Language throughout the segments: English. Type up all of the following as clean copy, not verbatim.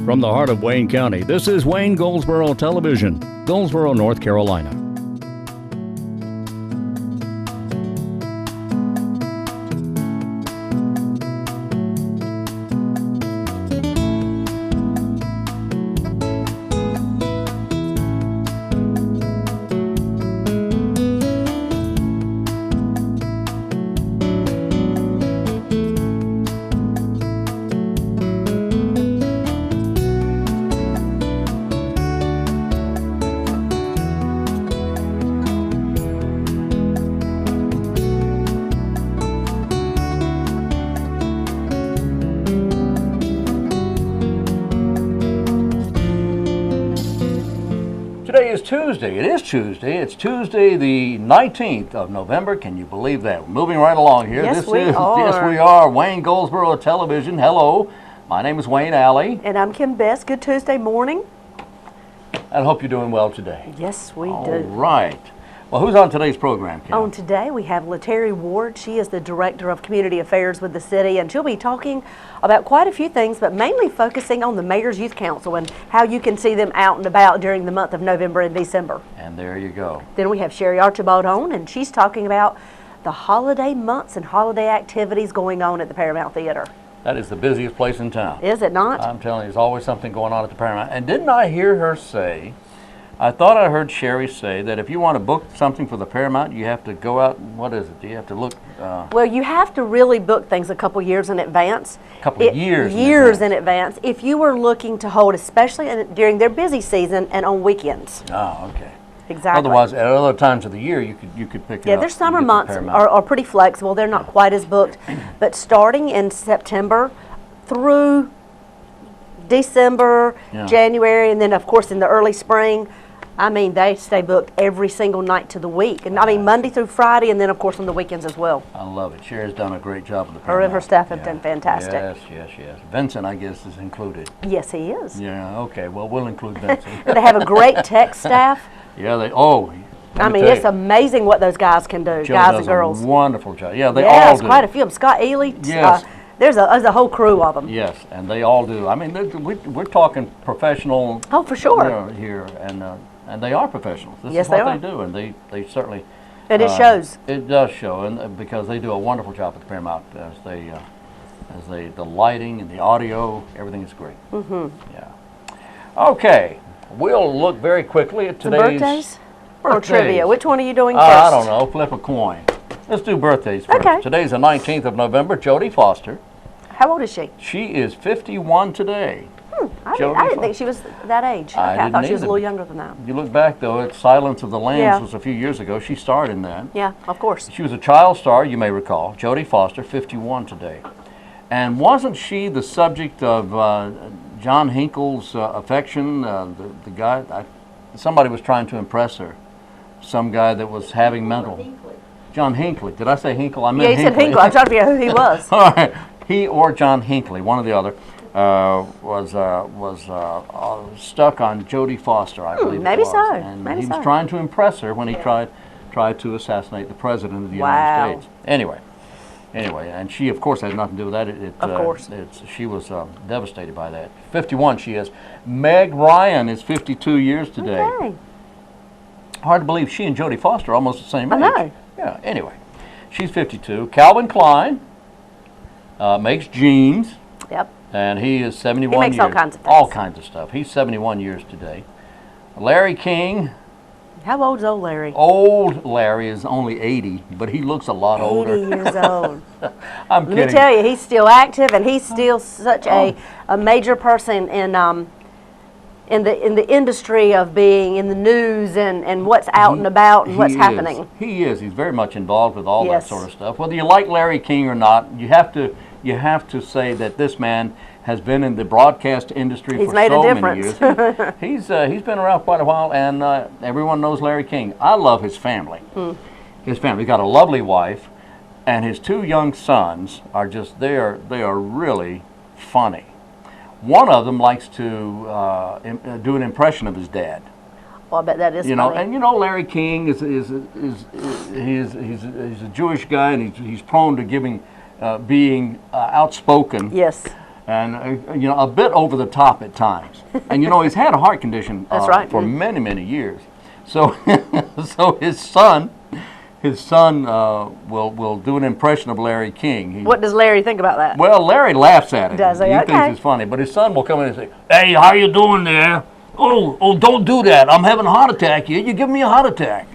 From the heart of Wayne County, this is Wayne Goldsboro Television, Goldsboro, North Carolina. Today is Tuesday. It is Tuesday. It's Tuesday the 19th of November. Can you believe that? We're moving right along here. Yes, we are. Yes, we are. Wayne Goldsboro Television. Hello. My name is Wayne Alley. And I'm Kim Best. Good Tuesday morning. I hope you're doing well today. Yes, we do. All right. Well, who's on today's program, Kim? On today, we have LATERRIE Ward. She is the Director of Community Affairs with the city, and she'll be talking about quite a few things, but mainly focusing on the Mayor's Youth Council and how you can see them out and about during the month of November and December. And there you go. Then we have Sherry Archibald on, and she's talking about the holiday months and holiday activities going on at the Paramount Theater. That is the busiest place in town. Is it not? I'm telling you, there's always something going on at the Paramount. And didn't I hear her say, I thought I heard Sherry say that if you want to book something for the Paramount, you have to go out, what is it? Do you have to look? Well, you have to really book things a couple years in advance. A couple of years in advance. If you were looking to hold, especially during their busy season and on weekends. Oh, okay. Exactly. Otherwise, at other times of the year, you could pick it up. Yeah, their summer months are pretty flexible. They're not quite as booked. But starting in September through December, January, and then, of course, in the early spring, I mean, they stay booked every single night to the week. And I mean, Monday through Friday, and then, of course, on the weekends as well. I love it. Sherry's done a great job with the Her Paramount. and her staff have done fantastic. Yes. Vincent, I guess, is included. Yes, he is. Yeah, okay. Well, we'll include Vincent. They have a great tech staff. Yeah, I mean, it's amazing what those guys can do, Joe guys and girls. A wonderful job. Yeah, they all do. Quite a few of them. Scott Ely. Yes. There's a whole crew of them. Yes, and they all do. I mean, we're talking professional. Oh, for sure. Here, and they are professionals. This Yes, is what they are. they do, and they certainly. And it shows. It does show, and because they do a wonderful job at the Paramount, the lighting and the audio, everything is great. Mm-hmm. Yeah. Okay, we'll look very quickly at today's birthdays or trivia. Which one are you doing first? I don't know. Flip a coin. Let's do birthdays first. Okay. Today's the 19th of November. Jodie Foster. How old is she? She is 51 today. I didn't think she was that age. Okay, I thought she was a little younger than that. You look back, though, at Silence of the Lambs was a few years ago. She starred in that. Yeah, of course. She was a child star, you may recall. Jodie Foster, 51 today. And wasn't she the subject of John Hinkle's affection? The guy, somebody was trying to impress her. Some guy that was having mental. John Hinckley. Did I say Hinkle? I meant Hinckley. Yeah, you said Hinkle. I'm trying to figure out who he was. All right. He or John Hinckley, one or the other, was stuck on Jodie Foster, I believe. Maybe so. And he was trying to impress her when he tried to assassinate the president of the United States. Anyway, and she, of course, had nothing to do with that. Of course. She was devastated by that. 51 she is. Meg Ryan is 52 years today. Okay. Hard to believe she and Jodie Foster are almost the same age. I know. Yeah, anyway. She's 52. Calvin Klein makes jeans. Yep. And he is 71 years. He makes years. all kinds of things. All kinds of stuff. He's 71 years today. Larry King. How old is old Larry? Old Larry is only 80, but he looks a lot older. 80 years old. I'm kidding. Let me tell you, he's still active, and he's still such a major person in the industry of being in the news and what's out and about and what's happening. He is. He's very much involved with all that sort of stuff. Whether you like Larry King or not, you have to say that this man has been in the broadcast industry for so many years. He's been around quite a while, and everyone knows Larry King. I love his family. His family. He's got a lovely wife, and his two young sons are just they are really funny. One of them likes to do an impression of his dad. Well, I bet that is funny. And Larry King is a Jewish guy, and he's prone to being outspoken. Yes. and you know, a bit over the top at times. And you know, he's had a heart condition That's right. for many, many years. So, so his son will do an impression of Larry King. What does Larry think about that? Well, Larry laughs at it. Does he? He Okay. thinks it's funny, but his son will come in and say, "Hey, how you doing there? Oh, don't do that. I'm having a heart attack here. You're giving me a heart attack."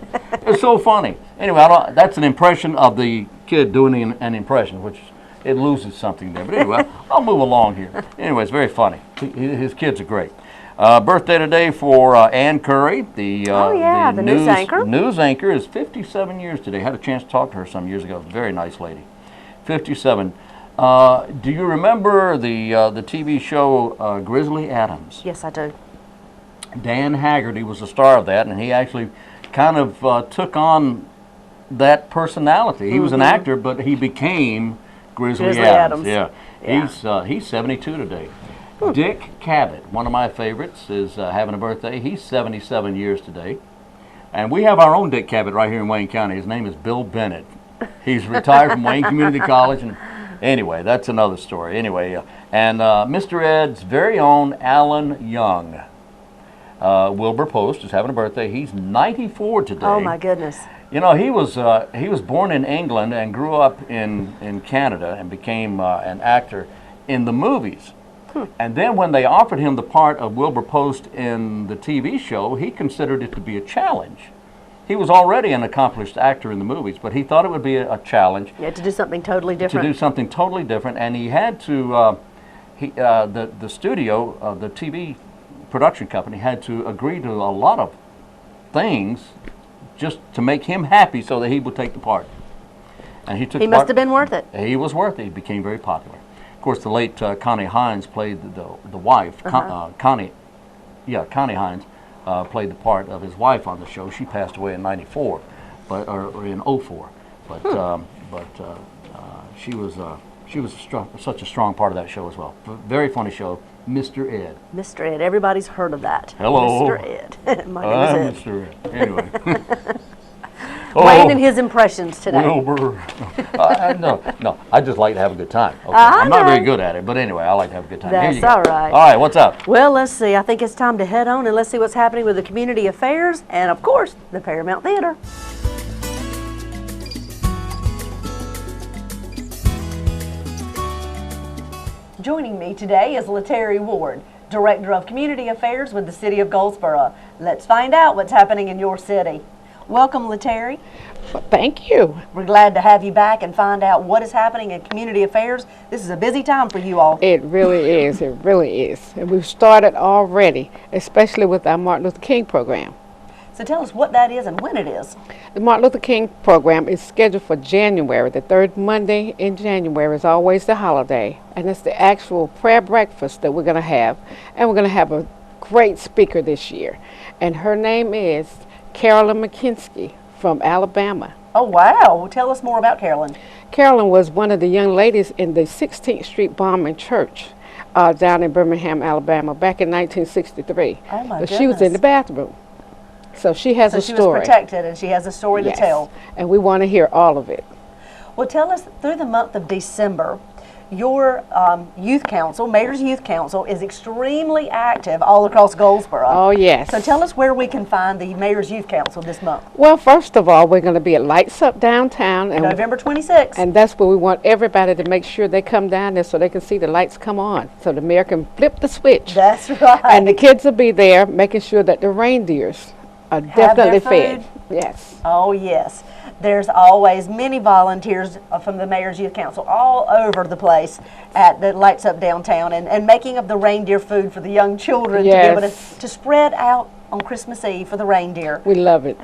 It's so funny. Anyway, that's an impression of the kid doing an impression, which it loses something there. But anyway, I'll move along here. Anyway, it's very funny. His kids are great. Birthday today for Ann Curry, the news anchor. News anchor is 57 years today. Had a chance to talk to her some years ago. Very nice lady. 57. Do you remember the TV show Grizzly Adams? Yes, I do. Dan Haggerty was the star of that, and he actually kind of took on that personality. He was an actor, but he became Grizzly Adams. Yeah. He's 72 today. Dick Cavett, one of my favorites, is having a birthday. He's 77 years today. And we have our own Dick Cavett right here in Wayne County. His name is Bill Bennett. He's retired from Wayne Community College. And anyway, that's another story. Anyway, and Mr. Ed's very own Alan Young. Wilbur Post is having a birthday. He's 94 today. Oh, my goodness. You know, he was born in England and grew up in Canada and became an actor in the movies. And then when they offered him the part of Wilbur Post in the TV show, he considered it to be a challenge. He was already an accomplished actor in the movies, but he thought it would be a challenge. Yeah, to do something totally different. To do something totally different, and he had to, the studio, the TV production company had to agree to a lot of things just to make him happy so that he would take the part. And he took. He must have been worth it. He was worth it. He became very popular. Of course, the late Connie Hines played the wife. Connie Hines played the part of his wife on the show. She passed away in '94, or in '04. But she was such a strong part of that show as well. Very funny show. Mr. Ed. Mr. Ed. Everybody's heard of that. Hello. Mr. Ed. My name is Ed. Mr. Ed. Anyway. Wayne and his impressions today. Wilbur. No, I just like to have a good time. Okay. I'm not very good at it, but anyway, I like to have a good time. That's all right. All right, what's up? Well, let's see. I think it's time to head on and let's see what's happening with the community affairs and, of course, the Paramount Theater. Joining me today is LATERRIE Ward, Director of Community Affairs with the City of Goldsboro. Let's find out what's happening in your city. Welcome, LATERRIE. Thank you. We're glad to have you back and find out what is happening in community affairs. This is a busy time for you all. It really is. It really is. And we've started already, especially with our Martin Luther King program. So tell us what that is and when it is. The Martin Luther King program is scheduled for January. The third Monday in January is always the holiday. And it's the actual prayer breakfast that we're going to have. And we're going to have a great speaker this year. And her name is Carolyn McKinsky from Alabama. Oh, wow. Tell us more about Carolyn. Carolyn was one of the young ladies in the 16th Street bombing church down in Birmingham, Alabama, back in 1963. Oh, my goodness. She was in the bathroom. So she has a story. So she was protected and she has a story to tell. And we want to hear all of it. Well, tell us, through the month of December, your youth council, Mayor's Youth Council, is extremely active all across Goldsboro. Oh, yes. So tell us where we can find the Mayor's Youth Council this month. Well, first of all, we're going to be at Lights Up downtown. And November 26th. And that's where we want everybody to make sure they come down there so they can see the lights come on, so the mayor can flip the switch. That's right. And the kids will be there making sure that the reindeers are definitely fed. Yes. Oh, yes. There's always many volunteers from the Mayor's Youth Council all over the place at the Lights Up downtown and making of the reindeer food for the young children to be able to spread out on Christmas Eve for the reindeer. We love it.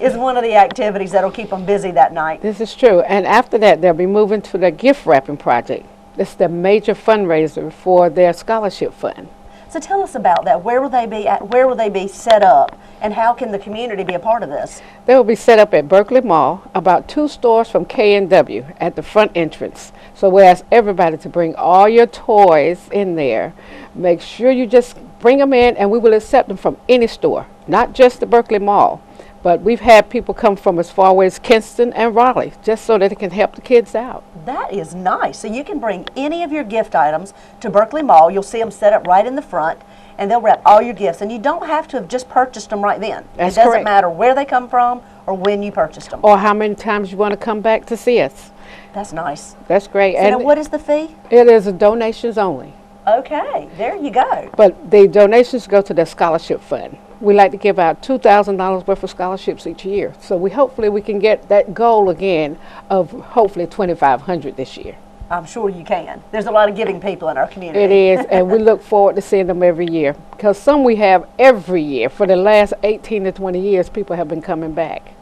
Is one of the activities that'll keep them busy that night. This is true. And after that, they'll be moving to the gift wrapping project. It's the major fundraiser for their scholarship fund. So tell us about that. Where will they be at? Where will they be set up? And how can the community be a part of this? They will be set up at Berkeley Mall, about 2 stores from K&W at the front entrance. So we ask everybody to bring all your toys in there. Make sure you just bring them in and we will accept them from any store, not just the Berkeley Mall. But we've had people come from as far away as Kinston and Raleigh just so that it can help the kids out. That is nice. So you can bring any of your gift items to Berkeley Mall. You'll see them set up right in the front, and they'll wrap all your gifts. And you don't have to have just purchased them right then. That's it doesn't correct. matter where they come from or when you purchased them. Or how many times you want to come back to see us. That's nice. That's great. So now what is the fee? It is donations only. Okay, there you go. But the donations go to the scholarship fund. We like to give out $2,000 worth of scholarships each year. So hopefully we can get that goal again of hopefully $2,500 this year. I'm sure you can. There's a lot of giving people in our community. It is, and we look forward to seeing them every year. Because some we have every year. For the last 18 to 20 years, people have been coming back.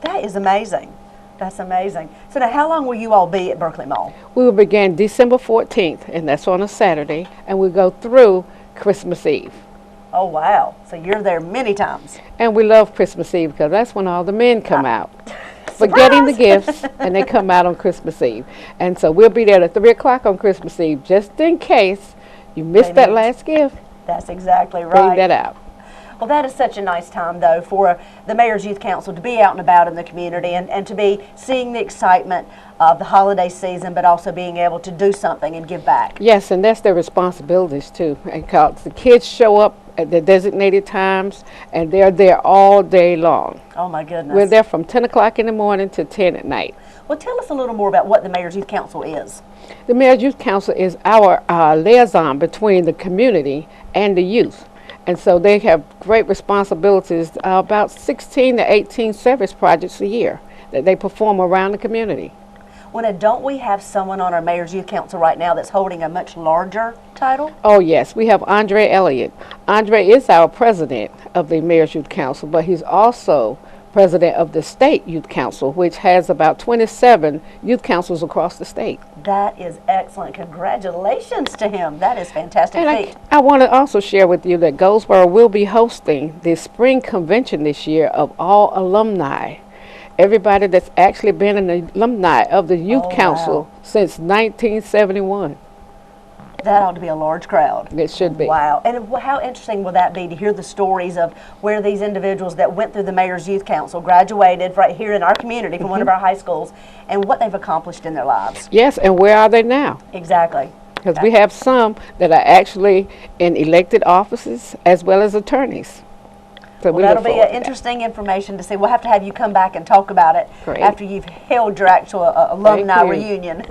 That is amazing. That's amazing. So now how long will you all be at Berkeley Mall? We will begin December 14th, and that's on a Saturday, and we go through Christmas Eve. Oh, wow. So you're there many times. And we love Christmas Eve because that's when all the men come out. For getting the gifts, and they come out on Christmas Eve. And so we'll be there at 3 o'clock on Christmas Eve, just in case you missed that last gift. That's exactly right. Bring that out. Well, that is such a nice time, though, for the Mayor's Youth Council to be out and about in the community and to be seeing the excitement of the holiday season, but also being able to do something and give back. Yes, and that's their responsibilities, too. Because the kids show up at the designated times, and they're there all day long. Oh, my goodness. We're there from 10 o'clock in the morning to 10 at night. Well, tell us a little more about what the Mayor's Youth Council is. The Mayor's Youth Council is our liaison between the community and the youth. And so they have great responsibilities, about 16 to 18 service projects a year that they perform around the community. Well, now, don't we have someone on our Mayor's Youth Council right now that's holding a much larger title? Oh, yes. We have Andre Elliott. Andre is our president of the Mayor's Youth Council, but he's also president of the State Youth Council, which has about 27 youth councils across the state. That is excellent. Congratulations to him. That is fantastic. And I want to also share with you that Goldsboro will be hosting the spring convention this year of all alumni. Everybody that's actually been an alumni of the Youth Council since 1971. That ought to be a large crowd. It should be. Wow. And how interesting will that be to hear the stories of where these individuals that went through the Mayor's Youth Council graduated right here in our community from one of our high schools and what they've accomplished in their lives. Yes, and where are they now? Exactly. Because we have some that are actually in elected offices as well as attorneys. So well, that'll be interesting information to see. We'll have to have you come back and talk about it after you've held your actual alumni reunion.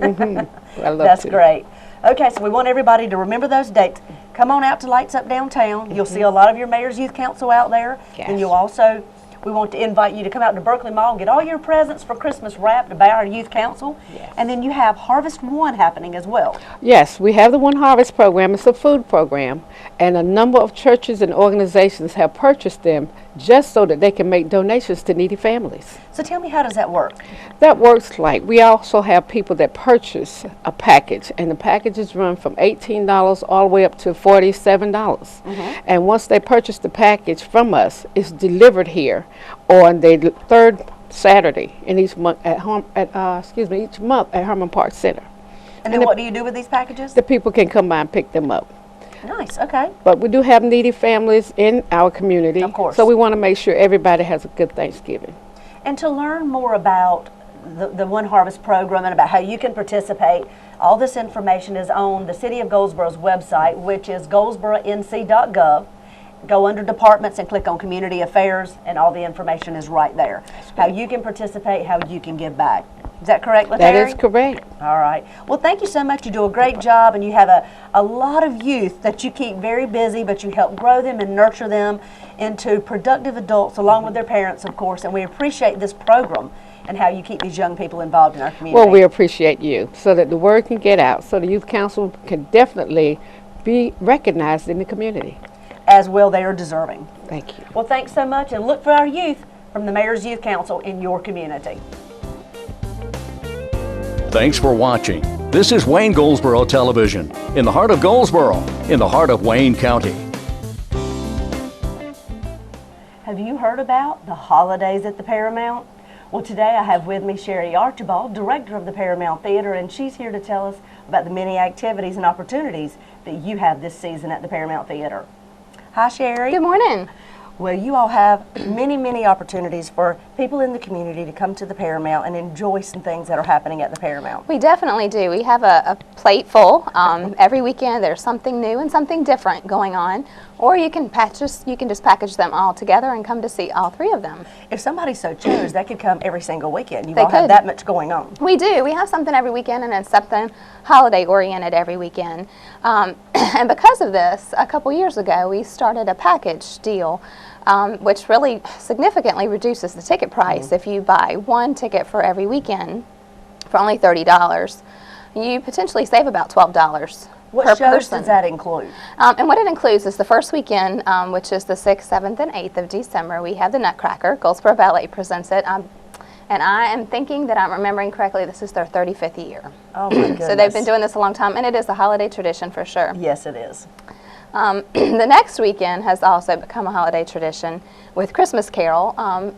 That's great. Okay, so we want everybody to remember those dates. Come on out to Lights Up Downtown. You'll see a lot of your Mayor's Youth Council out there. Yes. And you'll also, we want to invite you to come out to Berkeley Mall and get all your presents for Christmas wrapped by our Youth Council. Yes. And then you have Harvest One happening as well. Yes, we have the One Harvest program. It's a food program. And a number of churches and organizations have purchased them just so that they can make donations to needy families. So tell me, how does that work? That works like we also have people that purchase a package, and the packages run from $18 all the way up to $47. And once they purchase the package from us, it's delivered here on the third Saturday in each month each month at Herman Park Center. And then what do you do with these packages? The people can come by and pick them up. Nice, okay. But we do have needy families in our community. Of course. So we want to make sure everybody has a good Thanksgiving. And to learn more about the One Harvest program and about how you can participate, all this information is on the City of Goldsboro's website, which is goldsboronc.gov. Go under departments and click on Community Affairs, and all the information is right there. How you can participate, how you can give back. Is that correct, LaTerrie? That is correct. All right. Well, thank you so much. You do a great job, and you have a lot of youth that you keep very busy, but you help grow them and nurture them into productive adults along with their parents, of course, and we appreciate this program and how you keep these young people involved in our community. Well, we appreciate you so that the word can get out, so the Youth Council can definitely be recognized in the community. As well, they are deserving. Thank you. Well, thanks so much, and look for our youth from the Mayor's Youth Council in your community. Thanks for watching. This is Wayne Goldsboro Television, in the heart of Goldsboro, in the heart of Wayne County. Have you heard about the holidays at the Paramount? Well, today I have with me Sherry Archibald, director of the Paramount Theater, and she's here to tell us about the many activities and opportunities that you have this season at the Paramount Theater. Hi, Sherry. Good morning. Well, you all have many, many opportunities for people in the community to come to the Paramount and enjoy some things that are happening at the Paramount. We definitely do. We have a plate full. Every weekend there's something new and something different going on. Or you can just package them all together and come to see all three of them. If somebody so chose, they could come every single weekend. You They all have could. that much going on. We do. We have something every weekend, and it's something holiday-oriented every weekend. And because of this, a couple years ago, we started a package deal, which really significantly reduces the ticket price. If you buy one ticket for every weekend for only $30, you potentially save about $12 What per shows person. does that include? And what it includes is the first weekend, which is the 6th, 7th, and 8th of December. We have the Nutcracker. Goldsboro Ballet presents it. And I am thinking that I'm remembering correctly, this is their 35th year. Oh my goodness. So they've been doing this a long time, and it is a holiday tradition for sure. Yes, it is. The next weekend has also become a holiday tradition with Christmas Carol,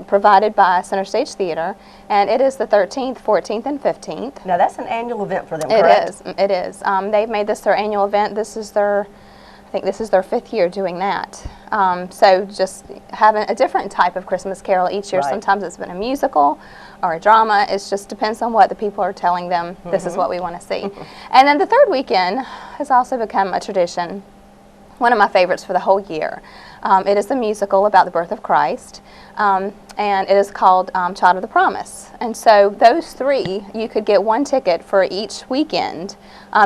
provided by Center Stage Theater, and it is the 13th, 14th, and 15th. Now that's an annual event for them, correct? It is. They've made this their annual event. I think this is their 5th year doing that. So just having a different type of Christmas Carol each year. Right. Sometimes it's been a musical or a drama. It just depends on what the people are telling them. This is what we want to see. And then the third weekend has also become a tradition. One of my favorites for the whole year. It is a musical about the birth of Christ, and it is called Child of the Promise. And so those three, you could get one ticket for each weekend.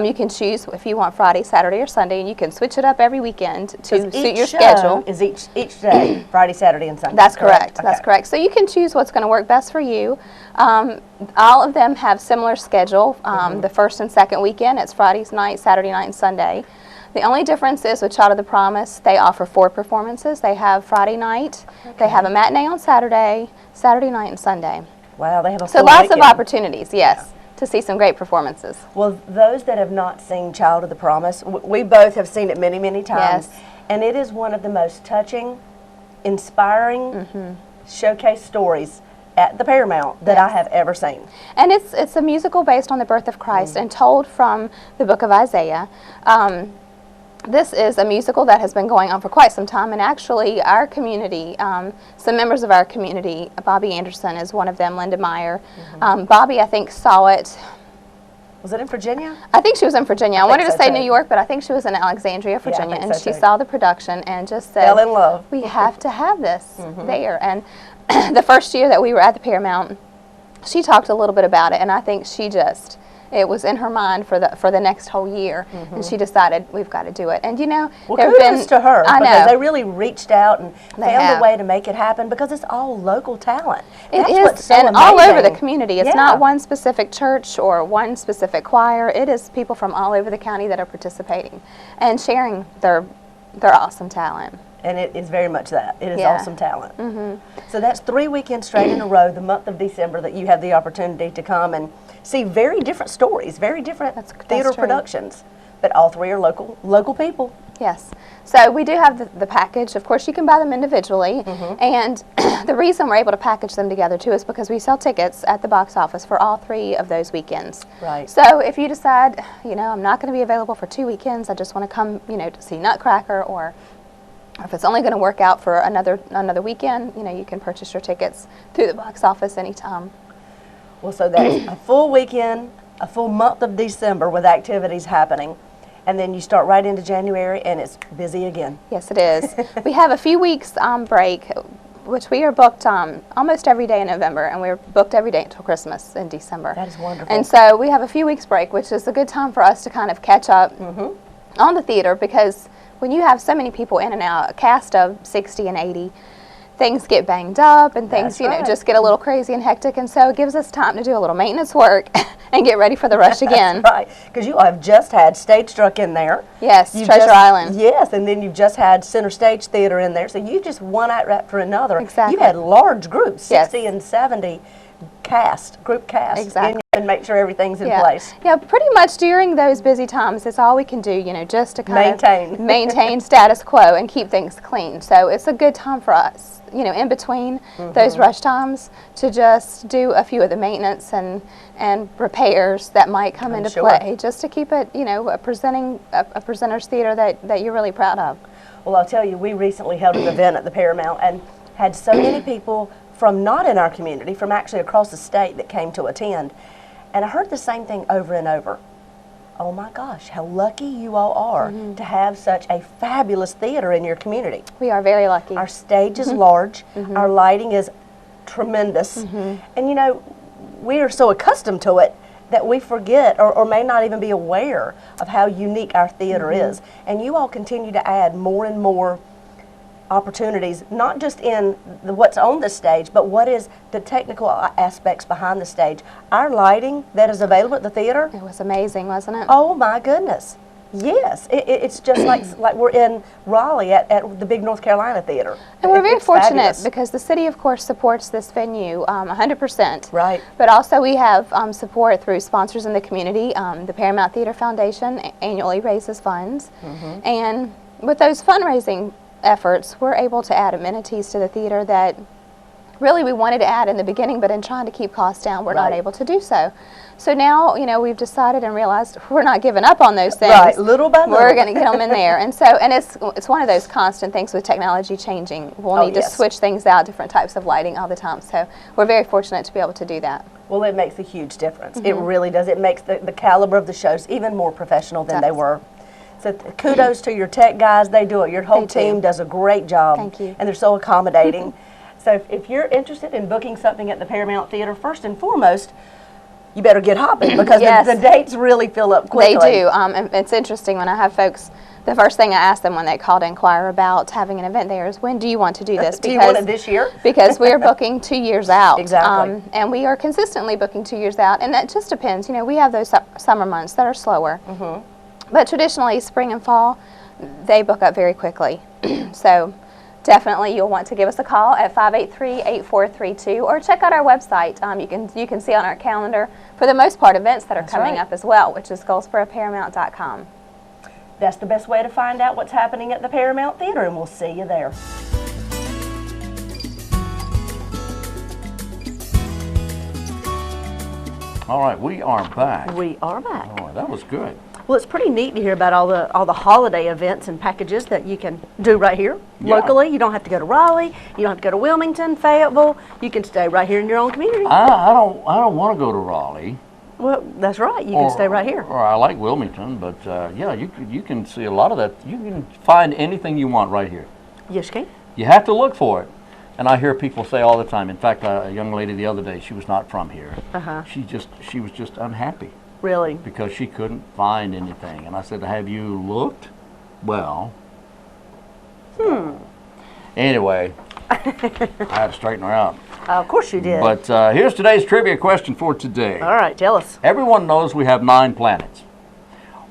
You can choose if you want Friday, Saturday, or Sunday, and you can switch it up every weekend to suit your schedule. Is each day, Friday, Saturday, and Sunday? That's correct. Okay. That's correct. So you can choose what's going to work best for you. All of them have similar schedule. The first and second weekend, it's Friday night, Saturday night, and Sunday. The only difference is with Child of the Promise, they offer 4 performances. They have Friday night, they have a matinee on Saturday, Saturday night, and Sunday. Wow, they have a So full lots weekend. of opportunities, yes, to see some great performances. Well, those that have not seen Child of the Promise, we both have seen it many, many times. Yes. And it is one of the most touching, inspiring showcase stories at the Paramount that I have ever seen. And it's a musical based on the birth of Christ and told from the book of Isaiah. This is a musical that has been going on for quite some time, and actually our community, some members of our community, Bobby Anderson is one of them, Linda Meyer. Bobby, I think, saw it. Was it in Virginia? I think she was in Virginia. I think wanted to so, say too. New York, but I think she was in Alexandria, Virginia, think and so, she too. saw the production and just said, Fell in love. we have to have this there. And the first year that we were at the Paramount, she talked a little bit about it, and I think it was in her mind for the next whole year, and she decided we've got to do it. And you know, Well, there have kudos been, to her, I because know they really reached out and found have. a way to make it happen, because it's all local talent. It That's is, what's so and all over the amazing. community. It's Yeah. not one specific church or one specific choir. It is people from all over the county that are participating and sharing their awesome talent. And it is very much that. It is Yeah. awesome talent. So that's 3 weekends straight in a row, the month of December, that you have the opportunity to come and see very different stories, very different theater true. productions. But all three are local people. Yes. So we do have the package. Of course, you can buy them individually. And the reason we're able to package them together, too, is because we sell tickets at the box office for all 3 of those weekends. Right. So if you decide, I'm not going to be available for 2 weekends, I just want to come, to see Nutcracker, or if it's only going to work out for another weekend, you can purchase your tickets through the box office anytime. Well, so that's a full weekend, a full month of December with activities happening. And then you start right into January, and it's busy again. Yes, it is. We have a few weeks break, which we are booked almost every day in November, and we're booked every day until Christmas in December. That is wonderful. And so we have a few weeks break, which is a good time for us to kind of catch up on the theater, because when you have so many people in and out, a cast of 60 and 80, things get banged up and things, That's right. just get a little crazy and hectic, and so it gives us time to do a little maintenance work and get ready for the rush again. Right, because you have just had Stage Struck in there. Yes, You've Treasure just- Island. Yes, and then you've just had Center Stage Theater in there, so you just one act after another. Exactly. You've had large groups, Yes. 60 and 70 group cast. Exactly. And make sure everything's in Yeah. place. Yeah, pretty much during those busy times, it's all we can do, just to kind of maintain status quo and keep things clean. So it's a good time for us, in between those rush times, to just do a few of the maintenance and repairs that might come into sure. play, just to keep it, a presenter's theater that you're really proud of. Well, I'll tell you, we recently held an event at the Paramount and had so many people from not in our community, from actually across the state that came to attend. And I heard the same thing over and over. Oh my gosh, how lucky you all are to have such a fabulous theater in your community. We are very lucky. Our stage is large, our lighting is tremendous, and you know, we are so accustomed to it that we forget or may not even be aware of how unique our theater is. And you all continue to add more and more opportunities, not just in what's on the stage, but what is the technical aspects behind the stage. Our lighting that is available at the theater. It was amazing, wasn't it? Oh my goodness. Yes, it's just like we're in Raleigh at the big North Carolina theater. And we're very It's fortunate fabulous. because the city, of course, supports this venue 100%. Right. But also we have support through sponsors in the community. The Paramount Theater Foundation annually raises funds. And with those fundraising efforts, we're able to add amenities to the theater that really we wanted to add in the beginning, but in trying to keep costs down, we're not able to do so. So now, you know, we've decided and realized we're not giving up on those things. Right, little by little. We're going to get them in there. And so, and it's one of those constant things with technology changing. We'll need to switch things out, different types of lighting all the time. So we're very fortunate to be able to do that. Well, it makes a huge difference. It really does. It makes the caliber of the shows even more professional than they were. So kudos to your tech guys. They do it. Your whole team does a great job. Thank you. And they're so accommodating. So if you're interested in booking something at the Paramount Theater, first and foremost, you better get hopping because the dates really fill up quickly. They do. And it's interesting when I have folks, the first thing I ask them when they call to inquire about having an event there is, when do you want to do this? Do you want it this year? Because we're booking 2 years out. Exactly. And we are consistently booking 2 years out. And that just depends. You know, we have those summer months that are slower. But traditionally, spring and fall, they book up very quickly. So definitely you'll want to give us a call at 583-8432 or check out our website. You can see on our calendar, for the most part, events that are coming up as well, which is GOLDSBOROParamount.com. That's the best way to find out what's happening at the Paramount Theater, and we'll see you there. All right, we are back. We are back. Oh, that was good. Well, it's pretty neat to hear about all the holiday events and packages that you can do right here locally. You don't have to go to Raleigh. You don't have to go to Wilmington, Fayetteville. You can stay right here in your own community. I don't want to go to Raleigh. Well, that's right. You can stay right here. Or I like Wilmington, but yeah, you can see a lot of that. You can find anything you want right here. Yes, you can. You have to look for it. And I hear people say all the time. In fact, a young lady the other day, she was not from here. She was just unhappy. Really? Because she couldn't find anything. And I said, have you looked? Well. Anyway, I had to straighten her out. Of course you did. But here's today's trivia question for today. All right, tell us. Everyone knows we have 9 planets.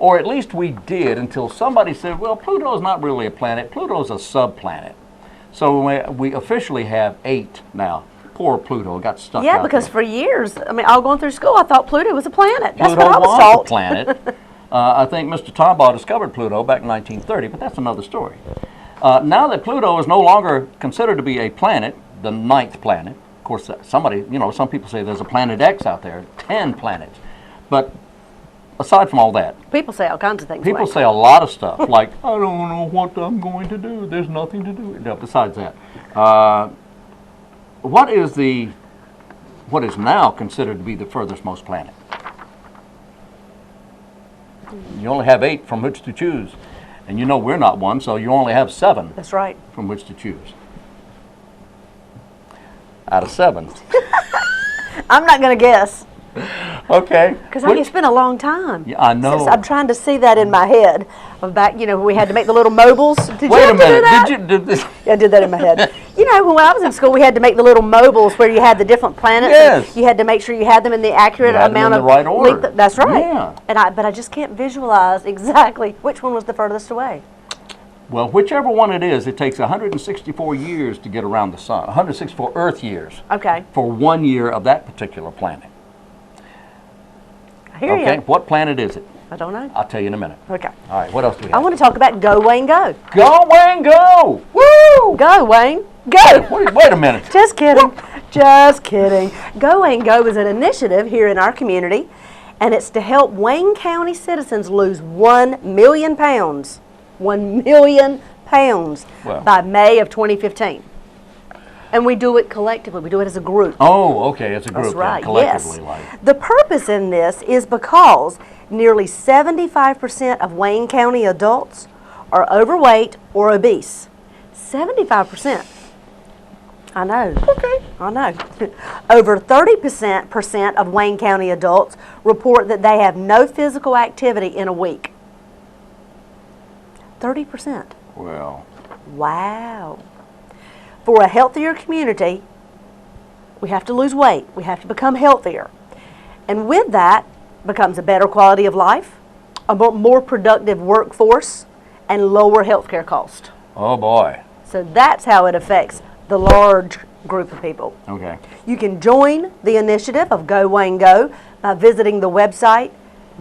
Or at least we did until somebody said, well, Pluto's not really a planet. Pluto's a subplanet. So we officially have 8 now. Poor Pluto got stuck out because there. for years, I mean, all going through school, I thought Pluto was a planet. That's Pluto what I was was taught. a planet. I think Mr. Tombaugh discovered Pluto back in 1930, but that's another story. Now that Pluto is no longer considered to be a planet, the 9th planet, of course, some people say there's a planet X out there, 10 planets. But aside from all that, people say all kinds of things. People say a lot of stuff, like, I don't know what I'm going to do. There's nothing to do. No, besides that. What is now considered to be the furthest most planet? You only have 8 from which to choose. And you know we're not one, so you only have 7. That's right. From which to choose. Out of 7. I'm not going to guess. Okay. Because it's been a long time. Yeah, I know. I'm trying to see that in my head. Back, we had to make the little mobiles. Wait a minute. Did you do this? Yeah, I did that in my head. When I was in school, we had to make the little mobiles where you had the different planets. Yes. You had to make sure you had them in the accurate amount of the right order. length. That's right. Yeah. But I just can't visualize exactly which one was the furthest away. Well, whichever one it is, it takes 164 years to get around the sun. 164 Earth years. Okay. For 1 year of that particular planet. I hear you. What planet is it? I don't know. I'll tell you in a minute. Okay. All right, what else do we have? I want to talk about Go, Wayne, Go. Go, Wayne, go! Woo! Go, Wayne, go! Wait a minute. Just kidding. Just kidding. Go, Wayne, Go is an initiative here in our community, and it's to help Wayne County citizens lose 1 million pounds. 1 million pounds by May of 2015. And we do it collectively. We do it as a group. Oh, okay. It's a group. That's right. Collectively, yes. The purpose in this is because nearly 75% of Wayne County adults are overweight or obese. 75%. I know. Okay. I know. Over 30% of Wayne County adults report that they have no physical activity in a week. 30%. Well. Wow. For a healthier community, we have to lose weight. We have to become healthier. And with that becomes a better quality of life, a more productive workforce, and lower healthcare costs. Oh, boy. So that's how it affects the large group of people. Okay. You can join the initiative of Go Wayne Go by visiting the website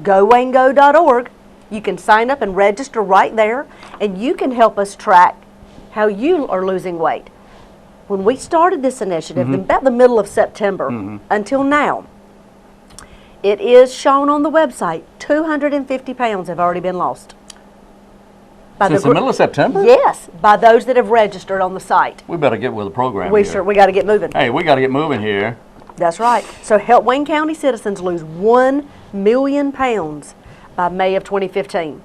gowaynego.org. You can sign up and register right there, and you can help us track how you are losing weight. When we started this initiative, about the middle of September until now, it is shown on the website 250 pounds have already been lost. Since the middle of September? Yes, by those that have registered on the site. We better get with the program We here. we got to get moving. Hey, we got to get moving here. That's right. So help Wayne County citizens lose 1 million pounds by May of 2015.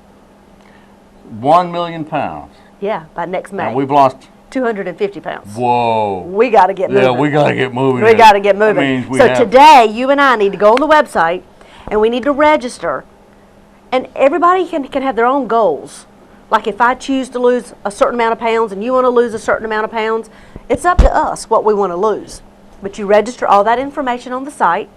1 million pounds. Yeah, by next May. And we've lost 250 pounds. Whoa. We got to get moving. Yeah, we got to get moving. We got to get moving. That means we So have today, you and I need to go on the website, and we need to register. And everybody can have their own goals. Like if I choose to lose a certain amount of pounds and you want to lose a certain amount of pounds, it's up to us what we want to lose. But you register all that information on the site,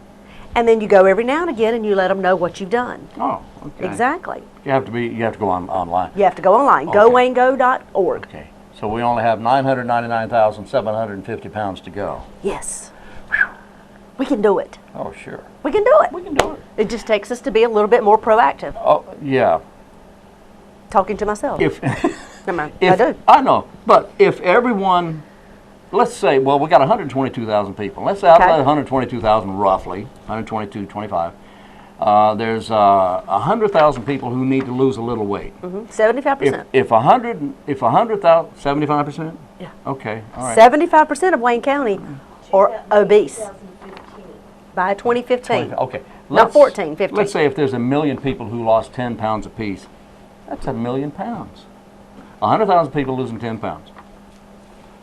and then you go every now and again and you let them know what you've done. Oh, okay. Exactly. You have to go online. You have to go online, Okay. gowaynego.org. Okay. So we only have 999,750 pounds to go. Yes. We can do it. Oh, sure. We can do it. We can do it. It just takes us to be a little bit more proactive. Oh, yeah. Talking to myself. If I if do. I know, but if everyone, let's say, well, we got 122,000 people. Let's say out of that 122,000 roughly, 122, 25. There's 100,000 people who need to lose a little weight. 75%. If 100,000, 75%? Yeah. Okay, all right. 75% of Wayne County are obese by 2015. Okay. Not 14, 15. Let's say if there's 1 million people who lost 10 pounds apiece, that's 1 million pounds. 100,000 people losing 10 pounds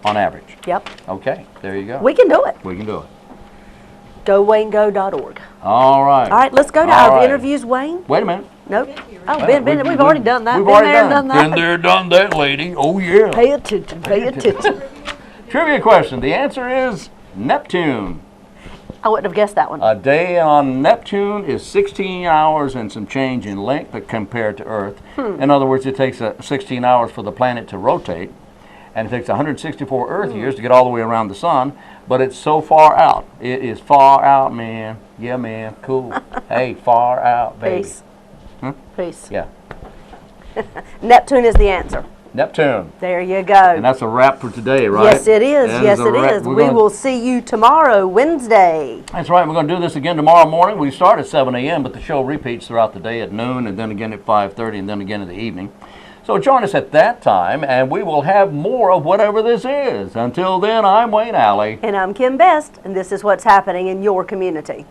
on average. Yep. Okay, there you go. We can do it. We can do it. gowaynego.org. All right. All right, let's go to All our right. interviews, Wayne. Wait a minute. Nope. Oh, we've already done that. We've Been already there and done that. Been there, done that, lady. Oh, yeah. Pay attention, pay attention. Trivia question. The answer is Neptune. I wouldn't have guessed that one. A day on Neptune is 16 hours and some change in length compared to Earth. In other words, it takes 16 hours for the planet to rotate, and it takes 164 Earth years to get all the way around the sun, but it's so far out. It is far out, man. Yeah, man. Cool. Hey, far out, baby. Peace. Peace. Yeah. Neptune is the answer. Neptune. There you go. And that's a wrap for today, right? Yes, it is. That Yes, a it wrap. is. We will see you tomorrow, Wednesday. That's right. We're going to do this again tomorrow morning. We start at 7 a.m., but the show repeats throughout the day at noon, and then again at 5:30, and then again in the evening. So join us at that time, and we will have more of whatever this is. Until then, I'm Wayne Alley. And I'm Kim Best, and this is what's happening in your community.